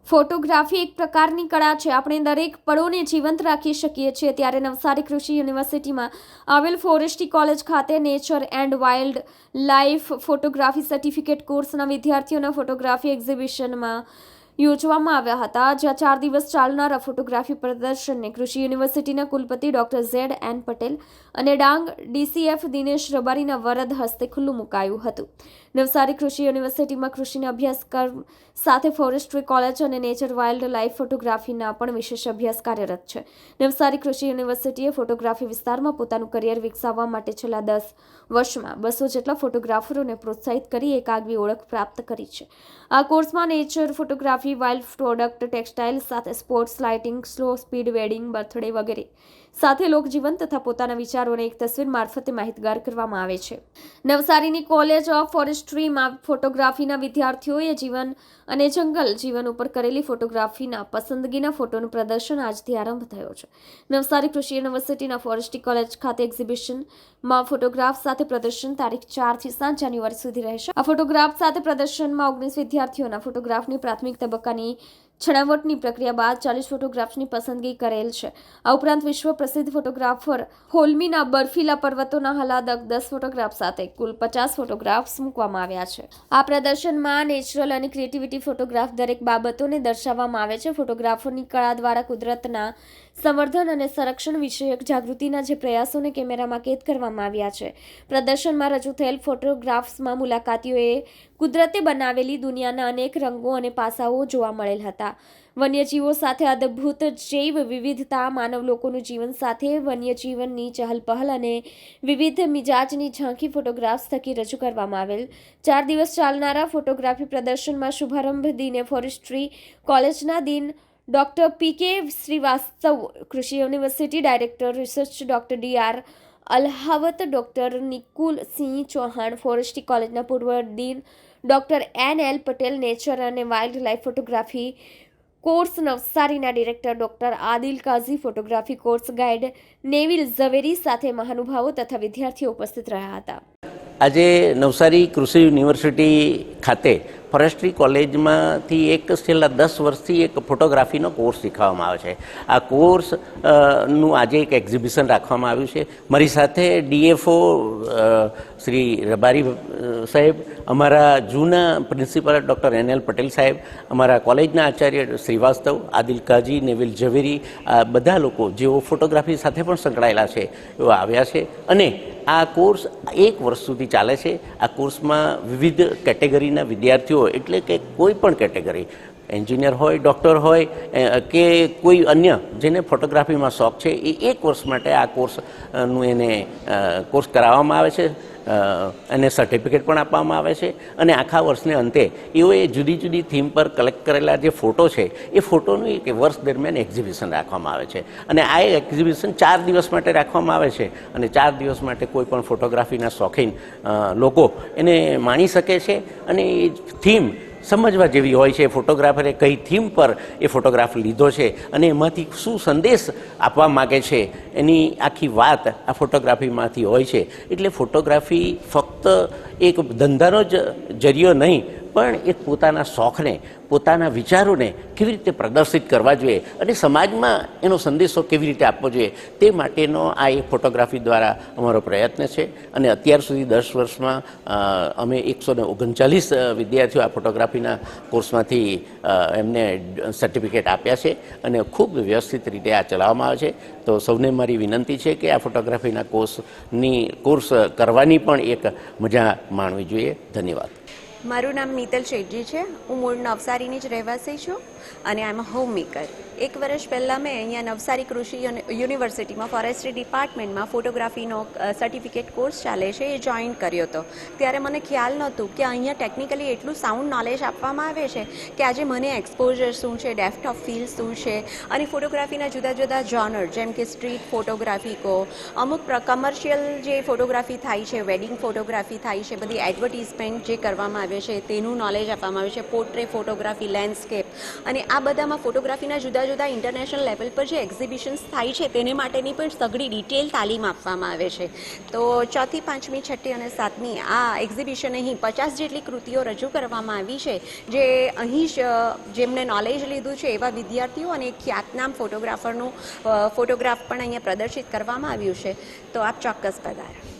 Photography એક પ્રકારની કળા છે. આપણે દરેક પળોને જીવંત રાખી શકીએ છીએ. ત્યારે નવસારી કૃષિ યુનિવર્સિટીમાં આવેલ ફોરેસ્ટ્રી કોલેજ ખાતે nature and wild life photography certificate કોર્સના વિદ્યાર્થીઓના ફોટોગ્રાફી એક્ઝિબિશનમાં યોજવામાં આવ્યા હતા. જ્યાં 4 દિવસ ચાલનારા ફોટોગ્રાફી પ્રદર્શનને કૃષિ યુનિવર્સિટીના કુલપતિ ડોક્ટર ZN પટેલ અને ડાંગ DCF દિનેશ રબારીના વરદ હસ્તે ખુલ્લું મુકાયું હતું. નવસારી કૃષિ યુનિવર્સિટીમાં કૃષિના અભ્યાસક્રમ સાથે ફોરેસ્ટ્રી કોલેજ અને નેચર વાઇલ્ડ લાઇફ ફોટોગ્રાફીના પણ વિશેષ અભ્યાસ કાર્યરત છે. નવસારી કૃષિ યુનિવર્સિટીએ ફોટોગ્રાફી વિસ્તારમાં પોતાનું કરિયર વિકસાવવા માટે છેલ્લા 10 વર્ષમાં 200 જેટલા ફોટોગ્રાફરોને પ્રોત્સાહિત કરી એક આગવી ઓળખ પ્રાપ્ત કરી છે. આ કોર્સમાં nature photography, wild product, textile સાથે sports, lighting, slow speed wedding, birthday વગેરે સાથે લોકજીવન તથા પોતાના વિચારોને એક તસવીર મારફતે માહિતગાર કરવામાં આવે છે. નવસારીની કોલેજ ઓફ ફોરેસ્ટ્રીમાં ફોટોગ્રાફીના વિદ્યાર્થીઓએ જીવન અને જંગલ જીવન ઉપર કરેલી ફોટોગ્રાફીના પસંદગીના ફોટોનું પ્રદર્શન આજથી આરંભ થયો છે. નવસારી કૃષિ યુનિવર્સિટીના ફોરેસ્ટ્રી કોલેજ ખાતે એક્ઝિબિશનમાં ફોટોગ્રાફ સાથે પ્રદર્શન તારીખ 4 થી 7 જાન્યુઆરી સુધી રહેશે. આ ફોટોગ્રાફ સાથે પ્રદર્શનમાં 19 વિદ્યાર્થીઓના ફોટોગ્રાફની પ્રાથમિક તબક્કાની છણાવટની પ્રક્રિયા બાદ 40 ફોટોગ્રાફ્સની પસંદગી કરેલ છે. આ ઉપરાંત વિશ્વ પ્રસિદ્ધ ફોટોગ્રાફર હોલમીના બર્ફીલા પર્વતોના હલાદક 10 ફોટોગ્રાફ સાથે કુલ 50 ફોટોગ્રાફ્સ મૂકવામાં આવ્યા છે. આ પ્રદર્શનમાં નેચરલ અને ક્રિએટિવિટી ફોટોગ્રાફ દરેક બાબતોને દર્શાવવામાં આવે છે. ફોટોગ્રાફરની કળા દ્વારા કુદરતના સંવર્ધન અને સંરક્ષણ વિષયક જાગૃતિના જે પ્રયાસોને કેમેરામાં કેદ કરવામાં આવ્યા છે. પ્રદર્શનમાં રજૂ થયેલ ફોટોગ્રાફ્સમાં મુલાકાતીઓએ કુદરતે બનાવેલી દુનિયાના અનેક રંગો અને પાસાઓ જોવા મળેલ હતા. વન્યજીવો સાથે અદ્ભુત જૈવ વિવિધતા, માનવ લોકોનું જીવન સાથે વન્યજીવનની ચહલપહલ અને વિવિધ મિજાજની ઝાંખી ફોટોગ્રાફ્સ થકી રજૂ કરવામાં આવેલ. 4 દિવસ ચાલનારા ફોટોગ્રાફી પ્રદર્શનમાં શુભારંભ દિને ફોરેસ્ટ્રી કોલેજના ડીન ડોક્ટર PK શ્રીવાસ્તવ, કૃષિ university director research doctor DR Alhawat, doctor Nikul Singh Chauhan, forestry કોલેજના પૂર્વ dean doctor NL Patel, nature અને વાઇલ્ડ લાઇફ ફોટોગ્રાફી કોર્સ નવસારીના director doctor Adil Kazi, photography course guide Neville Zaveri સાથે મહાનુભાવો તથા વિદ્યાર્થીઓ ઉપસ્થિત રહ્યા હતા. આજે નવસારી કૃષિ યુનિવર્સિટી ખાતે ફોરેસ્ટ્રી કોલેજમાંથી છેલ્લા 10 વર્ષથી એક ફોટોગ્રાફીનો કોર્સ શીખવવામાં આવે છે. આ કોર્સ નું આજે એક એક્ઝિબિશન રાખવામાં આવ્યું છે. મારી સાથે DFO શ્રી રબારી સાહેબ, અમારા જૂના પ્રિન્સિપલ ડૉક્ટર NL પટેલ સાહેબ, અમારા કોલેજના આચાર્ય શ્રીવાસ્તવ, આદિલ કાજી, નેવિલ ઝવેરી, આ બધા લોકો જેઓ ફોટોગ્રાફી સાથે પણ સંકળાયેલા છે એઓ આવ્યા છે. અને આ કોર્સ 1 વર્ષ સુધી ચાલે છે. આ કોર્સમાં વિવિધ કેટેગરીના વિદ્યાર્થીઓ, એટલે કે કોઈ પણ કેટેગરી, એન્જિનિયર હોય, ડૉક્ટર હોય કે કોઈ અન્ય જેને ફોટોગ્રાફીમાં શોખ છે, એ 1 વર્ષ માટે આ કોર્સનું એને કોર્સ કરાવવામાં આવે છે. એને સર્ટિફિકેટ પણ આપવામાં આવે છે. અને આખા વર્ષને અંતે એઓએ જુદી જુદી થીમ પર કલેક્ટ કરેલા જે ફોટો છે એ ફોટોનું એક વર્ષ દરમિયાન એક્ઝિબિશન રાખવામાં આવે છે. અને આ એક્ઝિબિશન 4 દિવસ માટે રાખવામાં આવે છે. અને 4 દિવસ માટે કોઈ પણ ફોટોગ્રાફીના શોખીન લોકો એને માણી શકે છે. અને એ થીમ સમજવા જેવી હોય છે. ફોટોગ્રાફરે કઈ થીમ પર એ ફોટોગ્રાફ લીધો છે અને એમાંથી શું સંદેશ આપવા માગે છે એની આખી વાત આ ફોટોગ્રાફીમાંથી હોય છે. એટલે ફોટોગ્રાફી ફક્ત એક ધંધાનો જ જરિયો નહીં, પણ એક પોતાના શોખને, પોતાના વિચારોને કેવી રીતે પ્રદર્શિત કરવા જોઈએ અને સમાજમાં એનો સંદેશો કેવી રીતે આપવો જોઈએ તે માટેનો આ એક ફોટોગ્રાફી દ્વારા અમારો પ્રયત્ન છે. અને અત્યાર સુધી 10 વર્ષમાં અમે 139 વિદ્યાર્થીઓ આ ફોટોગ્રાફીના કોર્સમાંથી એમને સર્ટિફિકેટ આપ્યા છે. અને ખૂબ વ્યવસ્થિત રીતે આ ચલાવવામાં આવે છે. તો સૌને મારી વિનંતી છે કે આ ફોટોગ્રાફીના કોર્સ કરવાની પણ એક મજા માણવી જોઈએ. ધન્યવાદ. મારું નામ નીતલ શેઠજી છે. હું મૂળ નવસારીની જ રહેવાસી છું અને આઈ એમ અ હોમ મેકર. 1 વર્ષ પહેલાં મેં અહીંયા નવસારી કૃષિ યુનિવર્સિટીમાં ફોરેસ્ટ્રી ડિપાર્ટમેન્ટમાં ફોટોગ્રાફીનો સર્ટિફિકેટ કોર્સ ચાલે છે એ જોઈન કર્યો હતો. ત્યારે મને ખ્યાલ નહોતું કે અહીંયા ટેકનિકલી એટલું સાઉન્ડ નોલેજ આપવામાં આવે છે કે આજે મને એક્સપોઝર શું છે, ડેપ્થ ઓફ ફિલ્ડ શું છે, અને ફોટોગ્રાફીના જુદા જુદા જોનર જેમ કે સ્ટ્રીટ ફોટોગ્રાફી કહો, અમુક કમર્શિયલ જે ફોટોગ્રાફી થાય છે, વેડિંગ ફોટોગ્રાફી થાય છે, બધી એડવર્ટિઝમેન્ટ જે કરવામાં આવે આવે છે તેનું નોલેજ આપવામાં આવે છે, પોર્ટ્રેટ ફોટોગ્રાફી, લેન્ડસ્કેપ, અને આ બધામાં ફોટોગ્રાફીના જુદા જુદા ઇન્ટરનેશનલ લેવલ પર જે એક્ઝિબિશન્સ થાય છે તેને માટેની પણ સઘળી ડિટેલ તાલીમ આપવામાં આવે છે. તો 4થી 5મી, 6ઠ્ઠી અને 7મી આ એક્ઝિબિશન અહીં 50 જેટલી કૃતિઓ રજૂ કરવામાં આવી છે, જે અહીં જેમણે નોલેજ લીધું છે એવા વિદ્યાર્થીઓ અને ખ્યાતનામ ફોટોગ્રાફરનું ફોટોગ્રાફ પણ અહીંયા પ્રદર્શિત કરવામાં આવ્યું છે. તો આપ ચોક્કસ પધારો.